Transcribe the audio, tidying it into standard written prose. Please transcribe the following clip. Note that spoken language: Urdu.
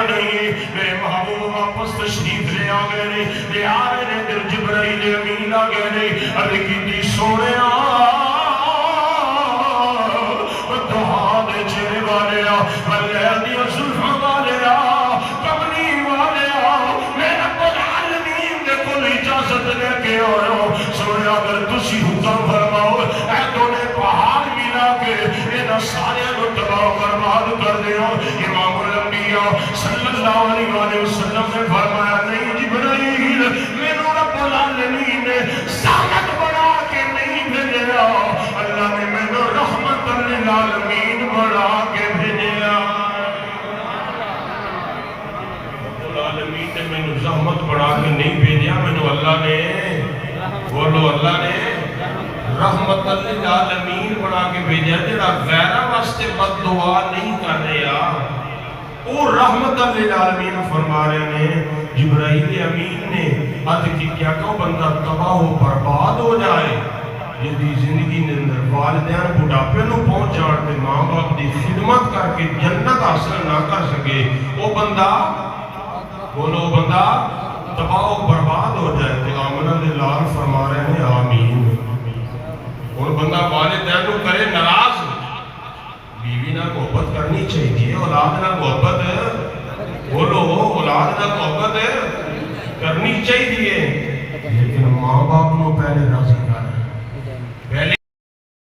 نہیں میرے محبوب واپس تشریف لے آ گئے لے آ رہے نے دل جبرائیل امین آ گئے عرض کی سونے دعا دے چہرے والے لیل دیا زلفاں والے کملی والے میں رب العالمین دے کول اجازت لے کے آیا سونے اگر تسی حکم فرماؤ اے دونے پہاڑ ملا کے انہاں سارے کو تباہ و برباد کر دیو امام الانبیاء صلی اللہ علیہ وسلم نے فرمایا نہیں جبرائیل مینوں رب العالمین نے سامت بنا کے نہیں بھیجا اللہ نے مینوں رحمت للعالمین بنا کے بھیجا العالمین نے مینوں رحمت بنا کے نہیں بھیجا مینوں اللہ نے بولو اللہ نے رحمت للعالمین بنا کے بھیجا جڑا غیرہ واسطے بد دعا نہیں کر رہا وہ رحمت للعالمین فرما رہے ہیں جبرائیل امین نے عرض کی کیا کہ بندہ تباہ و برباد ہو جائے جدی زندگی نے اندر والدین بڑھاپے نو پہنچ جان تے ماں باپ دی خدمت کر کے جنت حاصل نہ کر سکے وہ بندہ بولو بندہ تباہ و برباد ہو جائے تے آمنہ دے لال فرما رہے ہیں آمین اور بندہ والدین نو کرے ناراض بیوی نہ محبت کرنی چاہیے اولاد نہ محبت بولو اولاد نہ محبت کرنی چاہیے لیکن ماں باپ نو پہلے راضی